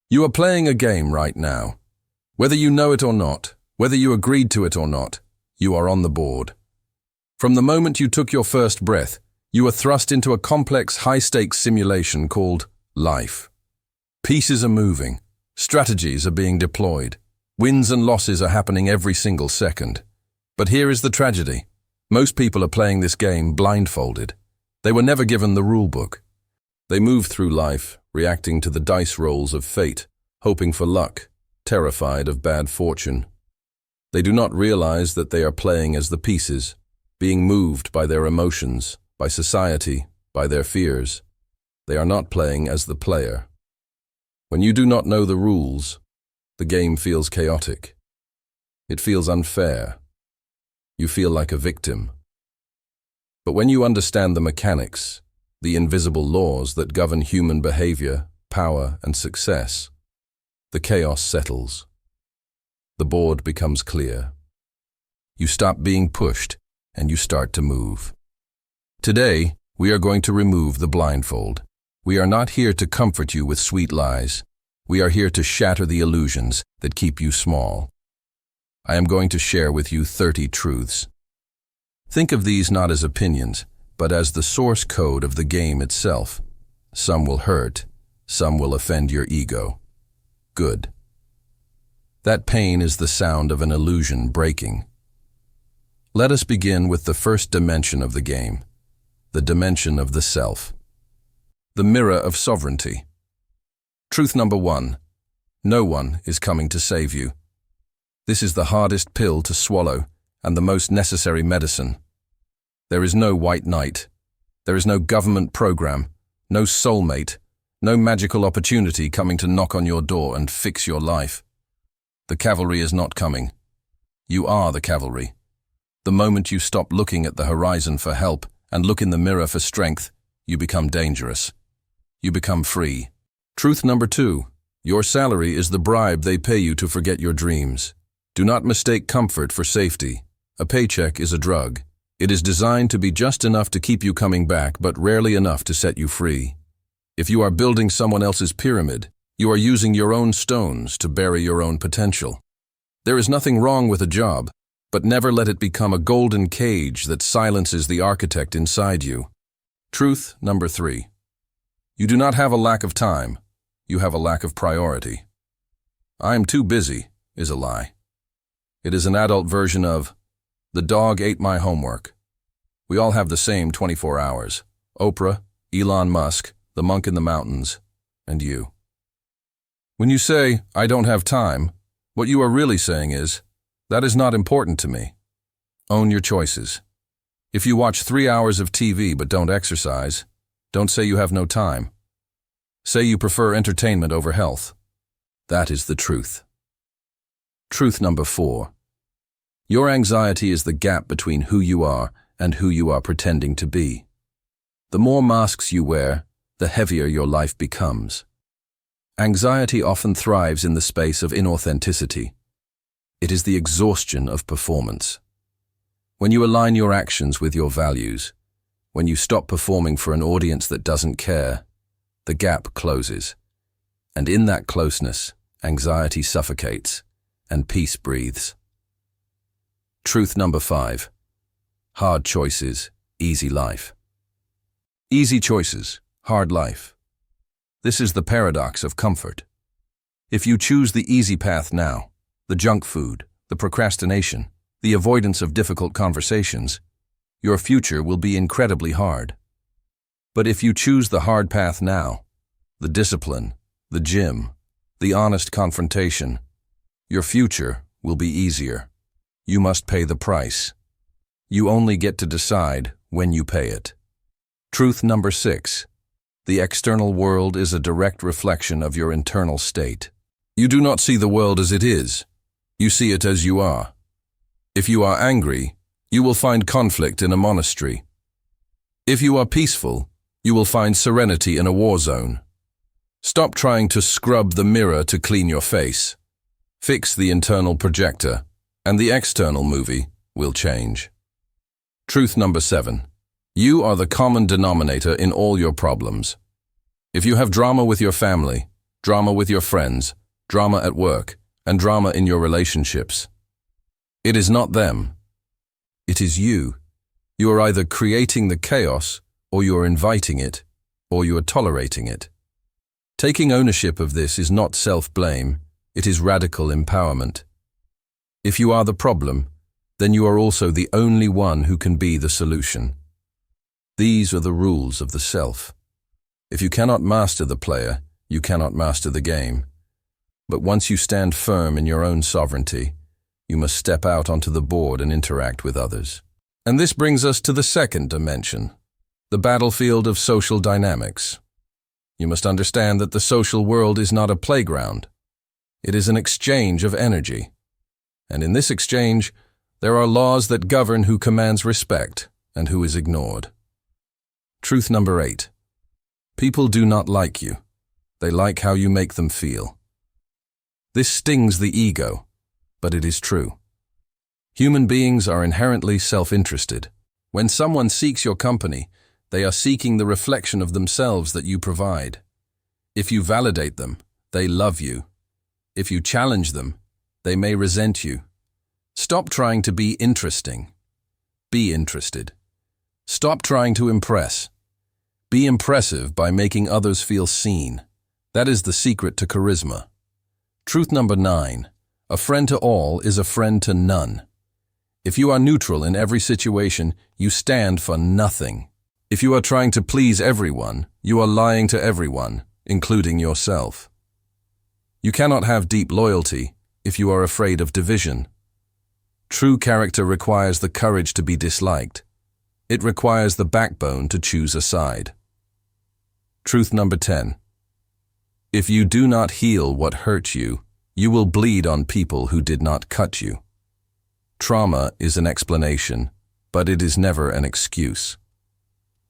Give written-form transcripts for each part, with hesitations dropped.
You are playing a game right now. Whether you know it or not, whether you agreed to it or not, you are on the board. From the moment you took your first breath, you are thrust into a complex, high-stakes simulation called life. Pieces are moving. Strategies are being deployed. Wins and losses are happening every single second. But here is the tragedy. Most people are playing this game blindfolded. They were never given the rulebook. They move through life, reacting to the dice rolls of fate, hoping for luck, terrified of bad fortune. They do not realize that they are playing as the pieces, being moved by their emotions, by society, by their fears. They are not playing as the player. When you do not know the rules, the game feels chaotic. It feels unfair. You feel like a victim. But when you understand the mechanics, the invisible laws that govern human behavior, power, and success, the chaos settles. The board becomes clear. You stop being pushed, and you start to move. Today, we are going to remove the blindfold. We are not here to comfort you with sweet lies. We are here to shatter the illusions that keep you small. I am going to share with you 30 truths. Think of these not as opinions, but as the source code of the game itself. Some will hurt, some will offend your ego. Good. That pain is the sound of an illusion breaking. Let us begin with the first dimension of the game, the dimension of the self. The mirror of sovereignty. Truth number 1. No one is coming to save you. This is the hardest pill to swallow and the most necessary medicine. There is no white knight. There is no government program, no soulmate, no magical opportunity coming to knock on your door and fix your life. The cavalry is not coming. You are the cavalry. The moment you stop looking at the horizon for help and look in the mirror for strength, you become dangerous. You become free. Truth number 2. Your salary is the bribe they pay you to forget your dreams. Do not mistake comfort for safety. A paycheck is a drug. It is designed to be just enough to keep you coming back, but rarely enough to set you free. If you are building someone else's pyramid, you are using your own stones to bury your own potential. There is nothing wrong with a job, but never let it become a golden cage that silences the architect inside you. Truth number 3. You do not have a lack of time. You have a lack of priority. I am too busy is a lie. It is an adult version of, the dog ate my homework. We all have the same 24 hours. Oprah, Elon Musk, the monk in the mountains, and you. When you say, I don't have time, what you are really saying is, that is not important to me. Own your choices. If you watch 3 hours of TV but don't exercise, don't say you have no time. Say you prefer entertainment over health. That is the truth. Truth number 4. Your anxiety is the gap between who you are and who you are pretending to be. The more masks you wear, the heavier your life becomes. Anxiety often thrives in the space of inauthenticity. It is the exhaustion of performance. When you align your actions with your values, when you stop performing for an audience that doesn't care, the gap closes. And in that closeness, anxiety suffocates and peace breathes. Truth number 5. Hard choices, easy life. Easy choices, hard life. This is the paradox of comfort. If you choose the easy path now, the junk food, the procrastination, the avoidance of difficult conversations, your future will be incredibly hard. But if you choose the hard path now, the discipline, the gym, the honest confrontation, your future will be easier. You must pay the price. You only get to decide when you pay it. Truth number 6. The external world is a direct reflection of your internal state. You do not see the world as it is. You see it as you are. If you are angry, you will find conflict in a monastery. If you are peaceful, you will find serenity in a war zone. Stop trying to scrub the mirror to clean your face. Fix the internal projector, and the external movie will change. Truth number 7. You are the common denominator in all your problems. If you have drama with your family, drama with your friends, drama at work, and drama in your relationships. It is not them. It is you. You are either creating the chaos, or you are inviting it, or you are tolerating it. Taking ownership of this is not self-blame, it is radical empowerment. If you are the problem, then you are also the only one who can be the solution. These are the rules of the self. If you cannot master the player, you cannot master the game. But once you stand firm in your own sovereignty, you must step out onto the board and interact with others. And this brings us to the second dimension, the battlefield of social dynamics. You must understand that the social world is not a playground. It is an exchange of energy. And in this exchange, there are laws that govern who commands respect and who is ignored. Truth number 8. People do not like you. They like how you make them feel. This stings the ego, but it is true. Human beings are inherently self-interested. When someone seeks your company, they are seeking the reflection of themselves that you provide. If you validate them, they love you. If you challenge them, they may resent you. Stop trying to be interesting. Be interested. Stop trying to impress. Be impressive by making others feel seen. That is the secret to charisma. Truth number 9. A friend to all is a friend to none. If you are neutral in every situation, you stand for nothing. If you are trying to please everyone, you are lying to everyone, including yourself. You cannot have deep loyalty if you are afraid of division. True character requires the courage to be disliked. It requires the backbone to choose a side. Truth number 10. If you do not heal what hurt you, you will bleed on people who did not cut you. Trauma is an explanation, but it is never an excuse.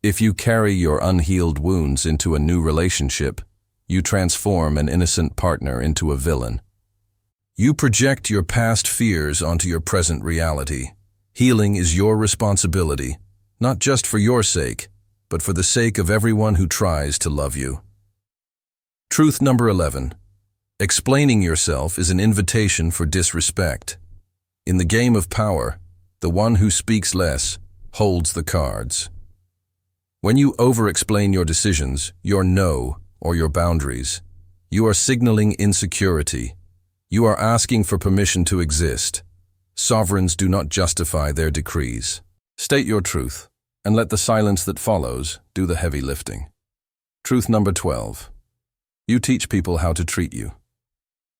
If you carry your unhealed wounds into a new relationship, you transform an innocent partner into a villain. You project your past fears onto your present reality. Healing is your responsibility, not just for your sake, but for the sake of everyone who tries to love you. Truth number 11. Explaining yourself is an invitation for disrespect. In the game of power, the one who speaks less holds the cards. When you over-explain your decisions, your no, or your boundaries, you are signaling insecurity. You are asking for permission to exist. Sovereigns do not justify their decrees. State your truth, and let the silence that follows do the heavy lifting. Truth number 12. You teach people how to treat you.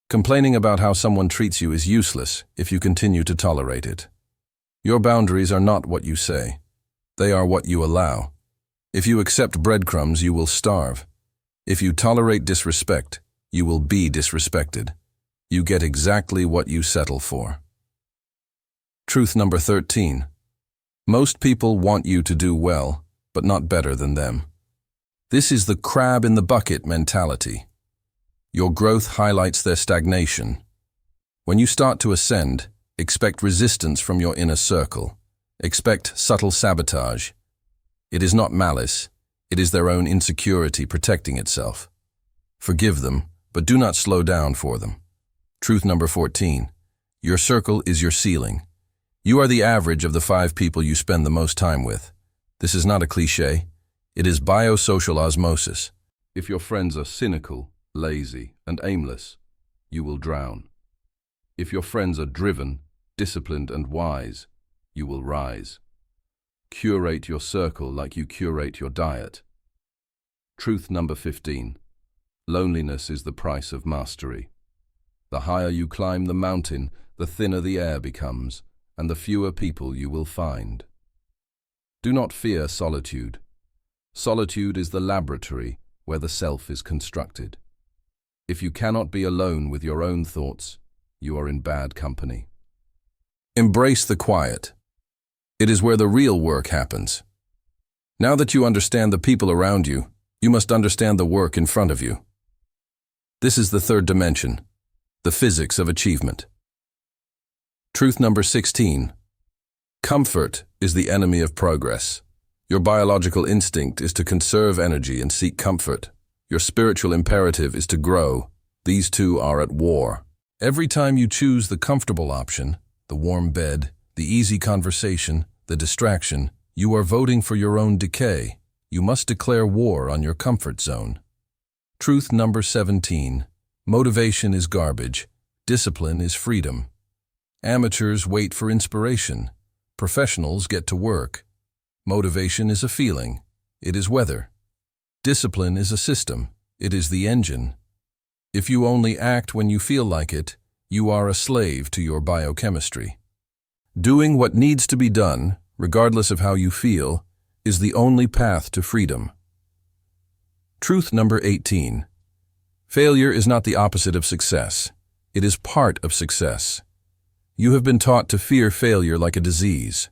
Complaining about how someone treats you is useless if you continue to tolerate it. Your boundaries are not what you say. They are what you allow. If you accept breadcrumbs, you will starve. If you tolerate disrespect, you will be disrespected. You get exactly what you settle for. Truth number 13. Most people want you to do well, but not better than them. This is the crab in the bucket mentality. Your growth highlights their stagnation. When you start to ascend, expect resistance from your inner circle. Expect subtle sabotage. It is not malice, it is their own insecurity protecting itself. Forgive them, but do not slow down for them. Truth number 14. Your circle is your ceiling. You are the average of the 5 people you spend the most time with. This is not a cliché. It is biosocial osmosis. If your friends are cynical, lazy, and aimless, you will drown. If your friends are driven, disciplined, and wise, you will rise. Curate your circle like you curate your diet. Truth number 15. Loneliness is the price of mastery. The higher you climb the mountain, the thinner the air becomes, and the fewer people you will find. Do not fear solitude. Solitude is the laboratory where the self is constructed. If you cannot be alone with your own thoughts, you are in bad company. Embrace the quiet. It is where the real work happens. Now that you understand the people around you, you must understand the work in front of you. This is the third dimension, the physics of achievement. Truth number 16. Comfort is the enemy of progress. Your biological instinct is to conserve energy and seek comfort. Your spiritual imperative is to grow. These two are at war. Every time you choose the comfortable option, the warm bed, the easy conversation, the distraction, you are voting for your own decay. You must declare war on your comfort zone. Truth number 17. Motivation is garbage. Discipline is freedom. Amateurs wait for inspiration. Professionals get to work. Motivation is a feeling. It is weather. Discipline is a system. It is the engine. If you only act when you feel like it, you are a slave to your biochemistry. Doing what needs to be done, regardless of how you feel, is the only path to freedom. Truth number 18. Failure is not the opposite of success. It is part of success. You have been taught to fear failure like a disease.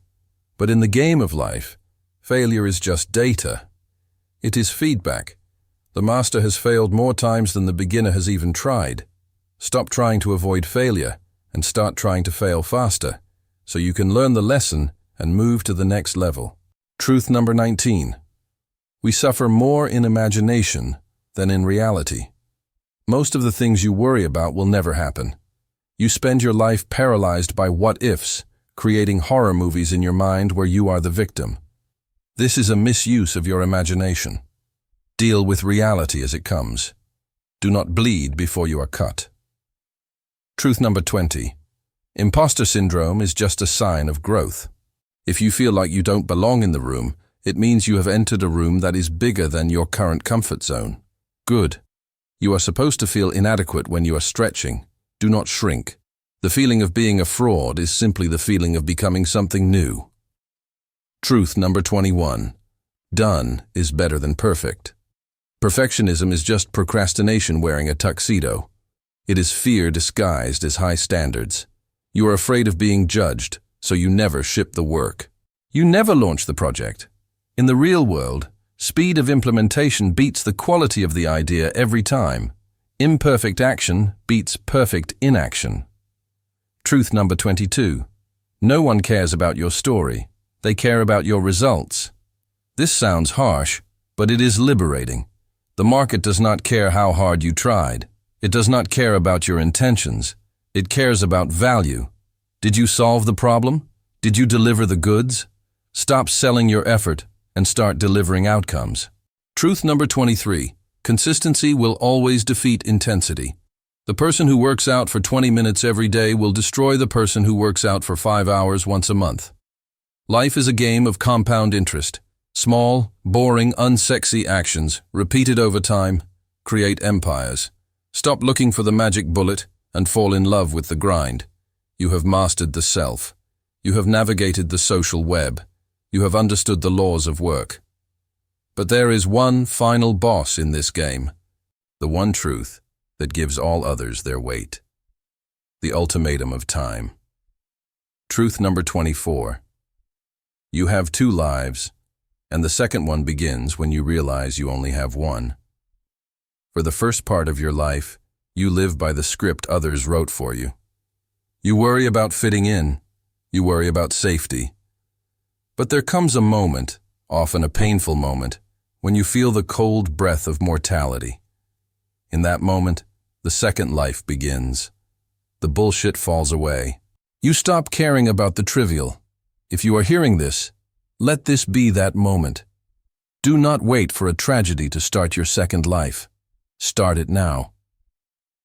But in the game of life, failure is just data. It is feedback. The master has failed more times than the beginner has even tried. Stop trying to avoid failure and start trying to fail faster, so you can learn the lesson and move to the next level. Truth number 19. We suffer more in imagination than in reality. Most of the things you worry about will never happen. You spend your life paralyzed by what-ifs, creating horror movies in your mind where you are the victim. This is a misuse of your imagination. Deal with reality as it comes. Do not bleed before you are cut. Truth number 20. Imposter syndrome is just a sign of growth. If you feel like you don't belong in the room, it means you have entered a room that is bigger than your current comfort zone. Good. You are supposed to feel inadequate when you are stretching. Do not shrink. The feeling of being a fraud is simply the feeling of becoming something new. Truth number 21. Done is better than perfect. Perfectionism is just procrastination wearing a tuxedo. It is fear disguised as high standards. You are afraid of being judged, so you never ship the work. You never launch the project. In the real world, speed of implementation beats the quality of the idea every time. Imperfect action beats perfect inaction. Truth number 22. No one cares about your story. They care about your results. This sounds harsh, but it is liberating. The market does not care how hard you tried. It does not care about your intentions. It cares about value. Did you solve the problem? Did you deliver the goods? Stop selling your effort and start delivering outcomes. Truth number 23. Consistency will always defeat intensity. The person who works out for 20 minutes every day will destroy the person who works out for 5 hours once a month. Life is a game of compound interest. Small, boring, unsexy actions, repeated over time, create empires. Stop looking for the magic bullet and fall in love with the grind. You have mastered the self. You have navigated the social web. You have understood the laws of work. But there is one final boss in this game, the one truth that gives all others their weight. The Ultimatum of Time. Truth number 24. You have 2 lives, and the second one begins when you realize you only have one. For the first part of your life, you live by the script others wrote for you. You worry about fitting in. You worry about safety. But there comes a moment, often a painful moment, when you feel the cold breath of mortality. In that moment, the second life begins. The bullshit falls away. You stop caring about the trivial. If you are hearing this, let this be that moment. Do not wait for a tragedy to start your second life. Start it now.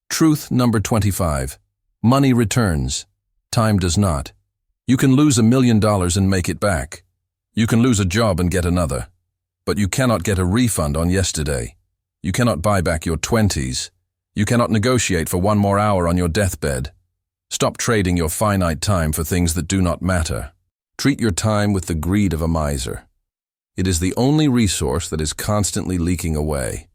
Truth number 25. Money returns. Time does not. You can lose $1 million and make it back. You can lose a job and get another. But you cannot get a refund on yesterday. You cannot buy back your 20s. You cannot negotiate for 1 more hour on your deathbed. Stop trading your finite time for things that do not matter. Treat your time with the greed of a miser. It is the only resource that is constantly leaking away.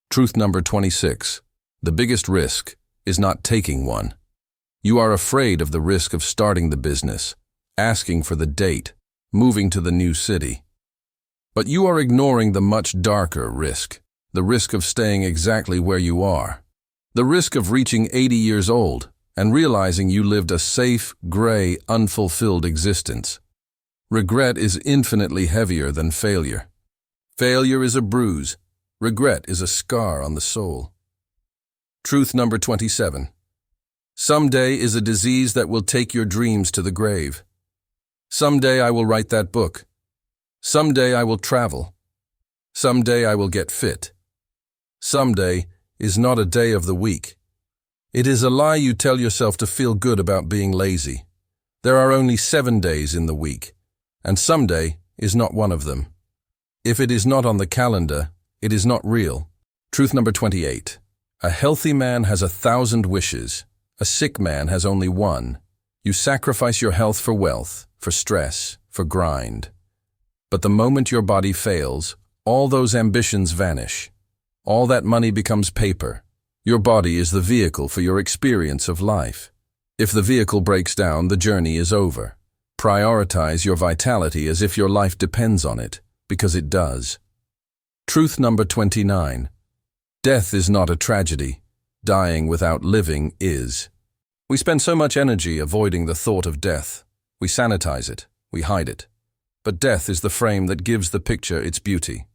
Truth number 26. The biggest risk is not taking one. You are afraid of the risk of starting the business, asking for the date, moving to the new city. But you are ignoring the much darker risk, the risk of staying exactly where you are, the risk of reaching 80 years old and realizing you lived a safe, gray, unfulfilled existence. Regret is infinitely heavier than failure. Failure is a bruise. Regret is a scar on the soul. Truth number 27. Someday is a disease that will take your dreams to the grave. Someday I will write that book. Someday I will travel. Someday I will get fit. Someday is not a day of the week. It is a lie you tell yourself to feel good about being lazy. There are only 7 days in the week, and someday is not one of them. If it is not on the calendar, it is not real. Truth number 28. A healthy man has 1,000 wishes. A sick man has only one. You sacrifice your health for wealth, for stress, for grind. But the moment your body fails, all those ambitions vanish. All that money becomes paper. Your body is the vehicle for your experience of life. If the vehicle breaks down, the journey is over. Prioritize your vitality as if your life depends on it, because it does. Truth number 29. Death is not a tragedy. Dying without living is. We spend so much energy avoiding the thought of death. We sanitize it, we hide it. But death is the frame that gives the picture its beauty.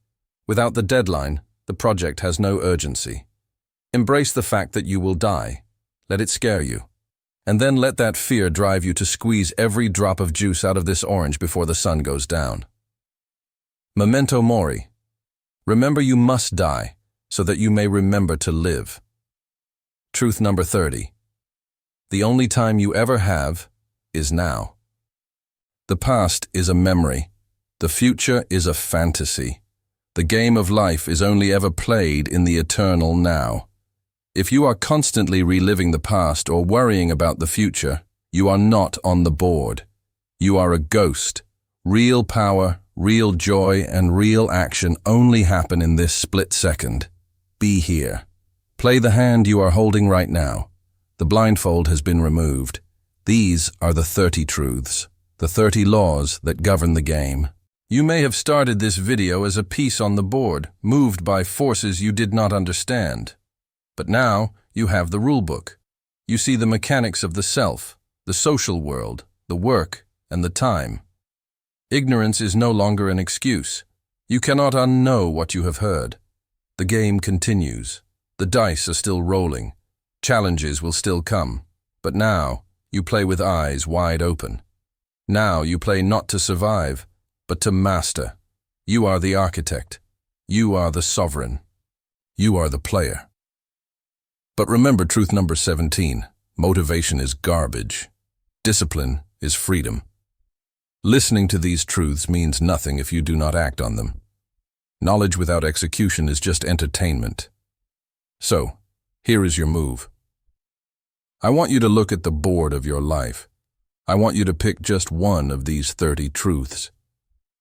Without the deadline, the project has no urgency. Embrace the fact that you will die. Let it scare you. And then let that fear drive you to squeeze every drop of juice out of this orange before the sun goes down. Memento mori. Remember you must die, so that you may remember to live. Truth number 30. The only time you ever have is now. The past is a memory. The future is a fantasy. The game of life is only ever played in the eternal now. If you are constantly reliving the past or worrying about the future, you are not on the board. You are a ghost. Real power, real joy, and real action only happen in this split second. Be here. Play the hand you are holding right now. The blindfold has been removed. These are the 30 truths, the 30 laws that govern the game. You may have started this video as a piece on the board, moved by forces you did not understand. But now you have the rulebook. You see the mechanics of the self, the social world, the work, and the time. Ignorance is no longer an excuse. You cannot unknow what you have heard. The game continues. The dice are still rolling. Challenges will still come. But now you play with eyes wide open. Now you play not to survive, but to master. You are the architect. You are the sovereign. You are the player. But remember truth number 17. Motivation is garbage. Discipline is freedom. Listening to these truths means nothing if you do not act on them. Knowledge without execution is just entertainment. So, here is your move. I want you to look at the board of your life. I want you to pick just one of these 30 truths.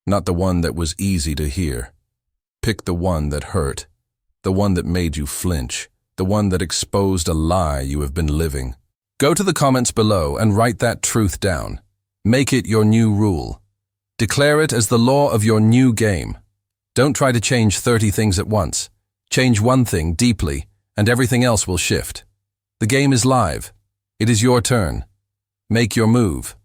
Not the one that was easy to hear. Pick the one that hurt. The one that made you flinch. The one that exposed a lie you have been living. Go to the comments below and write that truth down. Make it your new rule. Declare it as the law of your new game. Don't try to change 30 things at once. Change one thing deeply, and everything else will shift. The game is live. It is your turn. Make your move.